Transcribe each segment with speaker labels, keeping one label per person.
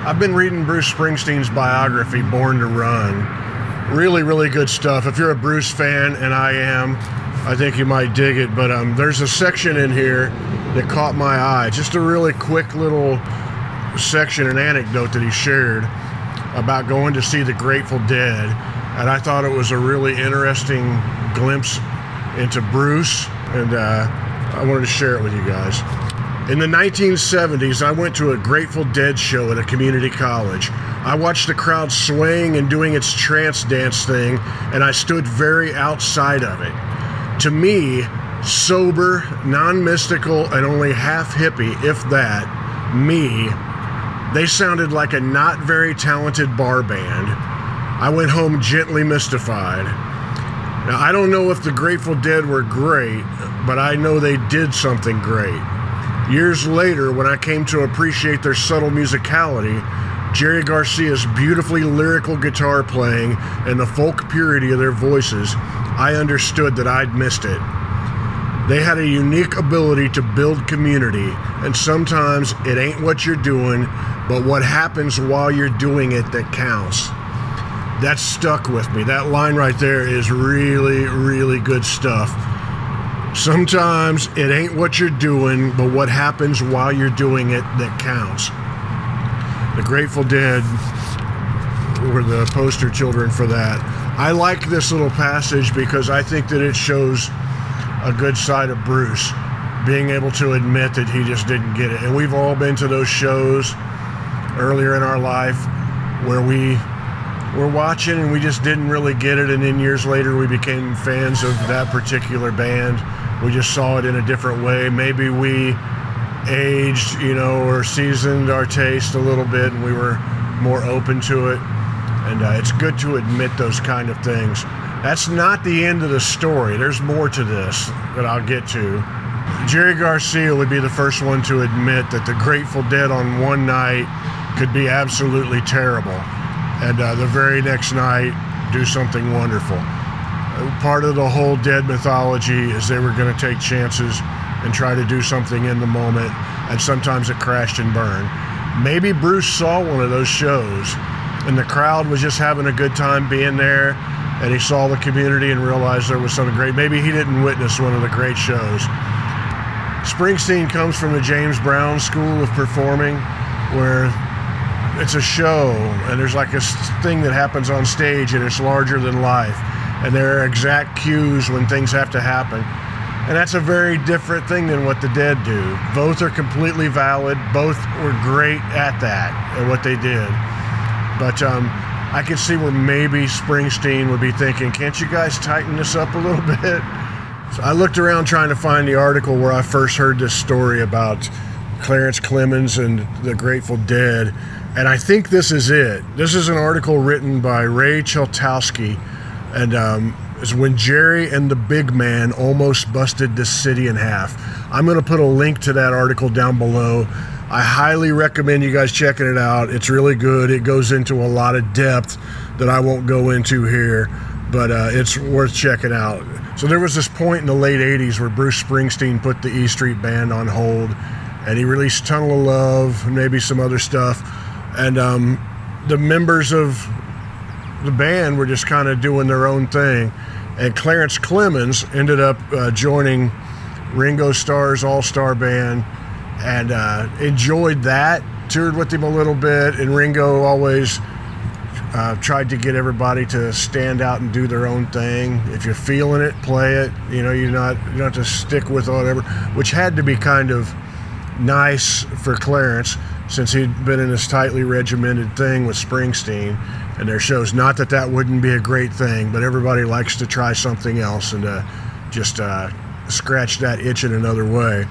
Speaker 1: I've been reading Bruce Springsteen's biography, Born to Run. Really, really good stuff. If you're a Bruce fan, and I am, I think you might dig it. But there's a section in here that caught my eye. Just a really quick little section, an anecdote that he shared about going to see the Grateful Dead. And I thought it was a really interesting glimpse into Bruce, and I wanted to share it with you guys. In the 1970s, I went to a Grateful Dead show at a community college. I watched the crowd swaying and doing its trance dance thing, and I stood very outside of it. To me, sober, non-mystical, and only half hippie, if that, me, they sounded like a not very talented bar band. I went home gently mystified. Now, I don't know if the Grateful Dead were great, but I know they did something great. Years later, when I came to appreciate their subtle musicality, Jerry Garcia's beautifully lyrical guitar playing, and the folk purity of their voices, I understood that I'd missed it. They had a unique ability to build community, and sometimes it ain't what you're doing, but what happens while you're doing it that counts. That stuck with me. That line right there is really, really good stuff. Sometimes it ain't what you're doing, but what happens while you're doing it that counts. The Grateful Dead were the poster children for that. I like this little passage because I think that it shows a good side of Bruce, being able to admit that he just didn't get it. And we've all been to those shows earlier in our life where we were watching and we just didn't really get it, and then years later we became fans of that particular band. We just saw it in a different way. Maybe we aged, or seasoned our taste a little bit, and we were more open to it. And it's good to admit those kind of things. That's not the end of the story. There's more to this that I'll get to. Jerry Garcia would be the first one to admit that the Grateful Dead on one night could be absolutely terrible, and the very next night do something wonderful. Part of the whole Dead mythology is they were going to take chances and try to do something in the moment, and sometimes it crashed and burned. Maybe Bruce saw one of those shows and the crowd was just having a good time being there, and he saw the community and realized there was something great. Maybe he didn't witness one of the great shows. Springsteen comes from the James Brown School of Performing, where it's a show and there's like a thing that happens on stage and it's larger than life, and there are exact cues when things have to happen. And that's a very different thing than what the Dead do. Both are completely valid. Both were great at that, at what they did. But I could see where maybe Springsteen would be thinking, can't you guys tighten this up a little bit? So I looked around trying to find the article where I first heard this story about Clarence Clemons and the Grateful Dead, and I think this is it. This is an article written by Ray Cheltowski, and is when Jerry and the Big Man almost busted this city in half. I'm going to put a link to that article down below. I highly recommend you guys checking it out. It's really good. It goes into a lot of depth that I won't go into here, but it's worth checking out. So there was this point in the late 80s where Bruce Springsteen put the E Street Band on hold, and he released Tunnel of Love and maybe some other stuff. And the members of the band were just kind of doing their own thing. And Clarence Clemons ended up joining Ringo Starr's All-Star Band, and enjoyed that, toured with him a little bit, and Ringo always tried to get everybody to stand out and do their own thing. If you're feeling it, play it. You don't have to stick with whatever, which had to be kind of nice for Clarence, since he'd been in this tightly regimented thing with Springsteen and their shows. Not that that wouldn't be a great thing, but everybody likes to try something else and just scratch that itch in another way.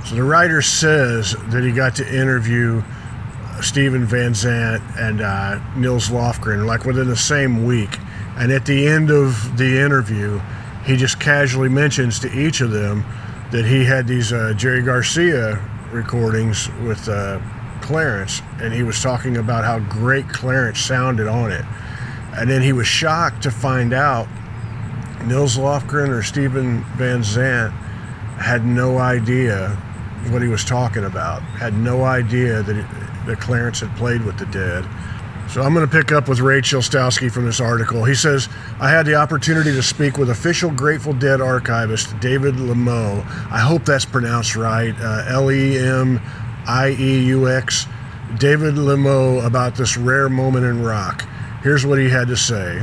Speaker 1: So the writer says that he got to interview Steven Van Zandt and Nils Lofgren like within the same week. And at the end of the interview, he just casually mentions to each of them that he had these Jerry Garcia recordings with Clarence, and he was talking about how great Clarence sounded on it. And then he was shocked to find out Nils Lofgren or Steven Van Zandt had no idea what he was talking about. Had no idea that Clarence had played with the Dead. So I'm going to pick up with Ray Chilstowski from this article. He says, I had the opportunity to speak with official Grateful Dead archivist David Lemaux. I hope that's pronounced right. Lemeux. David Lemaux, about this rare moment in rock. Here's what he had to say.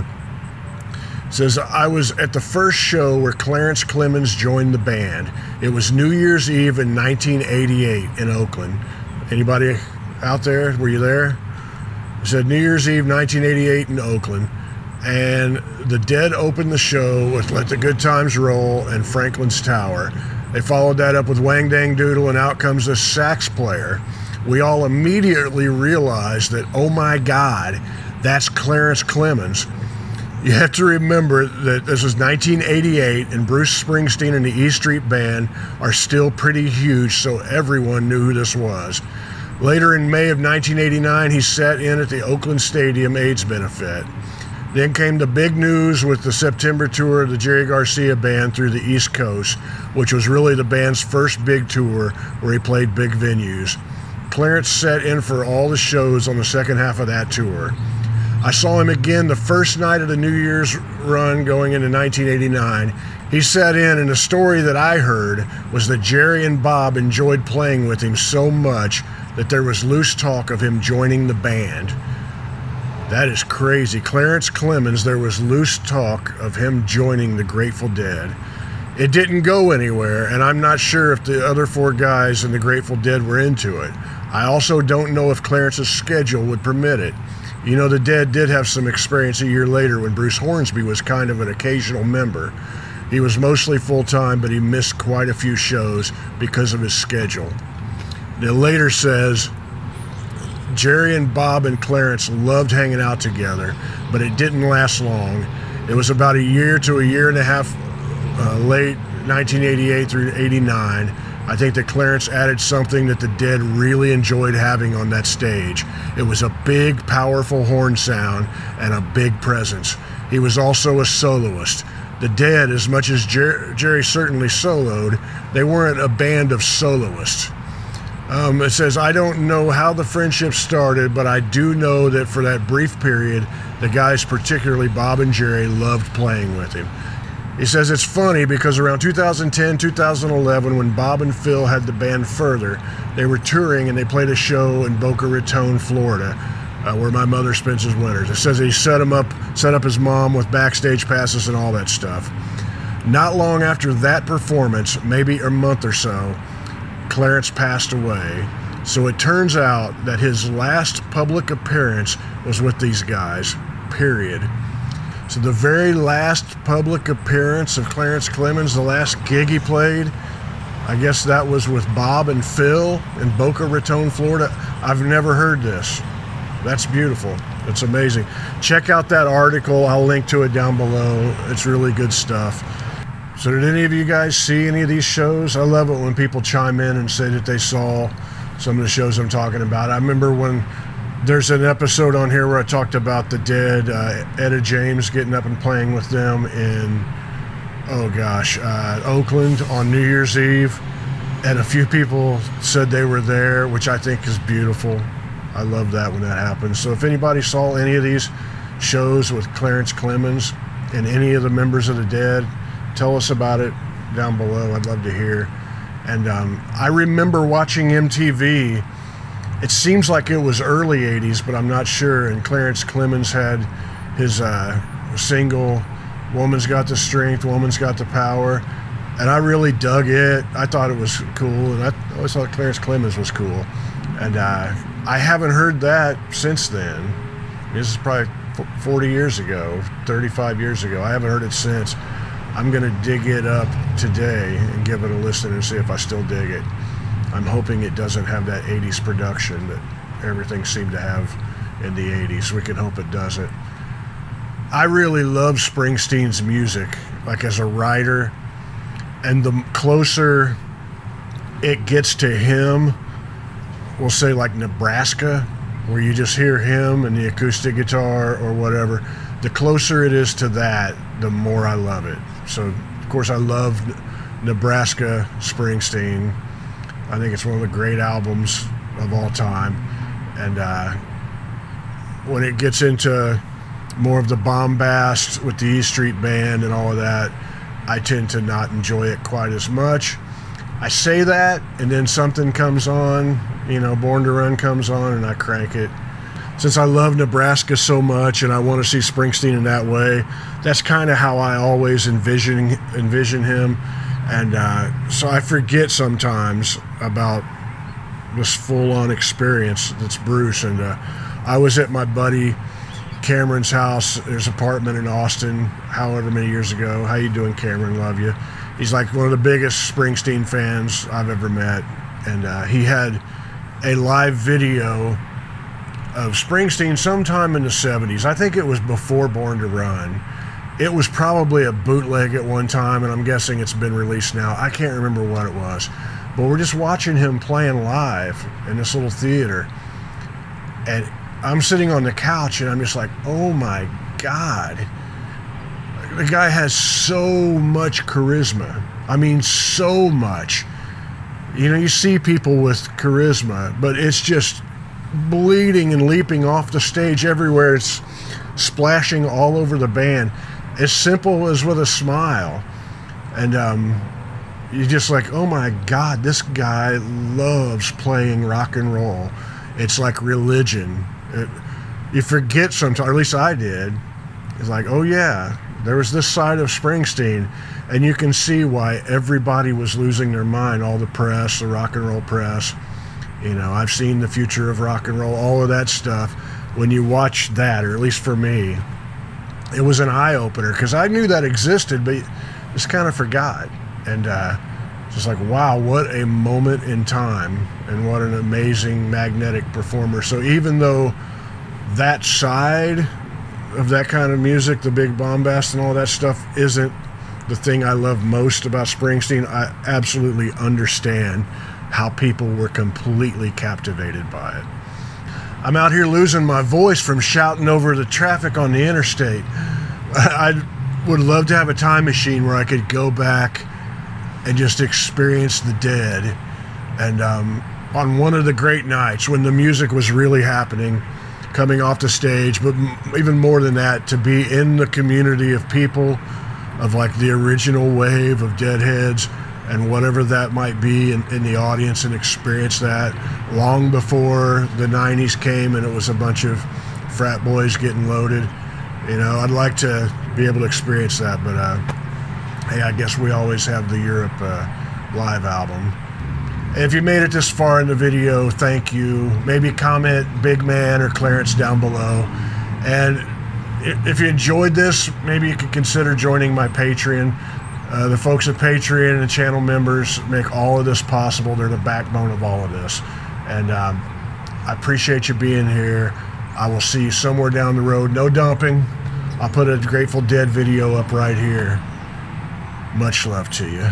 Speaker 1: It says, I was at the first show where Clarence Clemens joined the band. It was New Year's Eve in 1988 in Oakland. Anybody out there? Were you there? It said New Year's Eve 1988 in Oakland. And the Dead opened the show with Let the Good Times Roll and Franklin's Tower. They followed that up with Wang Dang Doodle, and out comes this sax player. We all immediately realized that, oh my God, that's Clarence Clemens. You have to remember that this was 1988, and Bruce Springsteen and the E Street Band are still pretty huge, so everyone knew who this was. Later in May of 1989, he sat in at the Oakland Stadium AIDS benefit. Then came the big news with the September tour of the Jerry Garcia Band through the East Coast, which was really the band's first big tour where he played big venues. Clarence sat in for all the shows on the second half of that tour. I saw him again the first night of the New Year's run going into 1989. He sat in, and the story that I heard was that Jerry and Bob enjoyed playing with him so much that there was loose talk of him joining the band. That is crazy. Clarence Clemens, there was loose talk of him joining the Grateful Dead. It didn't go anywhere, and I'm not sure if the other four guys in the Grateful Dead were into it. I also don't know if Clarence's schedule would permit it. You know, the Dead did have some experience a year later when Bruce Hornsby was kind of an occasional member. He was mostly full-time, but he missed quite a few shows because of his schedule. It later says, Jerry and Bob and Clarence loved hanging out together, but it didn't last long. It was about a year to a year and a half late 1988 through 89. I think that Clarence added something that the Dead really enjoyed having on that stage. It was a big, powerful horn sound and a big presence. He was also a soloist. The Dead, as much as Jerry certainly soloed, they weren't a band of soloists. It says, I don't know how the friendship started, but I do know that for that brief period, the guys, particularly Bob and Jerry, loved playing with him. He says it's funny because around 2010, 2011, when Bob and Phil had the band Further, they were touring and they played a show in Boca Raton, Florida, where my mother spends his winters. It says he set up his mom with backstage passes and all that stuff. Not long after that performance, maybe a month or so, Clarence passed away. So it turns out that his last public appearance was with these guys, period. So the very last public appearance of Clarence Clemens, the last gig he played, I guess that was with Bob and Phil in Boca Raton, Florida. I've never heard this. That's beautiful. It's amazing. Check out that article. I'll link to it down below. It's really good stuff. So did any of you guys see any of these shows? I love it when people chime in and say that they saw some of the shows I'm talking about. I remember when there's an episode on here where I talked about the Dead, Etta James getting up and playing with them in, Oakland on New Year's Eve. And a few people said they were there, which I think is beautiful. I love that when that happens. So if anybody saw any of these shows with Clarence Clemens and any of the members of the Dead, tell us about it down below. I'd love to hear. And I remember watching MTV. It seems like it was early 80s, but I'm not sure. And Clarence Clemens had his single, Woman's Got the Strength, Woman's Got the Power. And I really dug it. I thought it was cool. And I always thought Clarence Clemens was cool. And I haven't heard that since then. This is probably 40 years ago, 35 years ago. I haven't heard it since. I'm going to dig it up today and give it a listen and see if I still dig it. I'm hoping it doesn't have that 80s production that everything seemed to have in the 80s. We can hope it doesn't. I really love Springsteen's music, like as a writer. And the closer it gets to him, we'll say like Nebraska, where you just hear him and the acoustic guitar or whatever, the closer it is to that, the more I love it. So, of course, I love Nebraska Springsteen. I think it's one of the great albums of all time. And when it gets into more of the bombast with the E Street Band and all of that, I tend to not enjoy it quite as much. I say that, and then something comes on, Born to Run comes on, and I crank it. Since I love Nebraska so much and I want to see Springsteen in that way, that's kind of how I always envision him. And so I forget sometimes about this full-on experience that's Bruce. And I was at my buddy Cameron's house, his apartment in Austin, however many years ago. How you doing, Cameron? Love you. He's like one of the biggest Springsteen fans I've ever met. And he had a live video of Springsteen sometime in the 70s. I think it was before Born to Run. It was probably a bootleg at one time, and I'm guessing it's been released now. I can't remember what it was. But we're just watching him playing live in this little theater. And I'm sitting on the couch, and I'm just like, oh my God. The guy has so much charisma. I mean, so much. You see people with charisma, but it's just bleeding and leaping off the stage everywhere. It's splashing all over the band. As simple as with a smile. And you're just like, oh my God, this guy loves playing rock and roll. It's like religion. You forget sometimes, or at least I did. It's like, oh yeah, there was this side of Springsteen, and you can see why everybody was losing their mind. All the press, the rock and roll press. I've seen The Future of Rock and Roll, all of that stuff. When you watch that, or at least for me, it was an eye-opener, because I knew that existed, but just kind of forgot. And just like, wow, what a moment in time, and what an amazing magnetic performer. So even though that side of that kind of music, the big bombast and all that stuff, isn't the thing I love most about Springsteen, I absolutely understand how people were completely captivated by it. I'm out here losing my voice from shouting over the traffic on the interstate. I would love to have a time machine where I could go back and just experience the Dead. And on one of the great nights when the music was really happening, coming off the stage, but even more than that, to be in the community of people, of like the original wave of Deadheads and whatever that might be in the audience, and experience that long before the 90s came and it was a bunch of frat boys getting loaded. I'd like to be able to experience that, but hey, I guess we always have the Europe live album. If you made it this far in the video, thank you. Maybe comment Big Man or Clarence down below. And if you enjoyed this, maybe you could consider joining my Patreon. The folks at Patreon and the channel members make all of this possible. They're the backbone of all of this. And I appreciate you being here. I will see you somewhere down the road. No dumping. I'll put a Grateful Dead video up right here. Much love to you.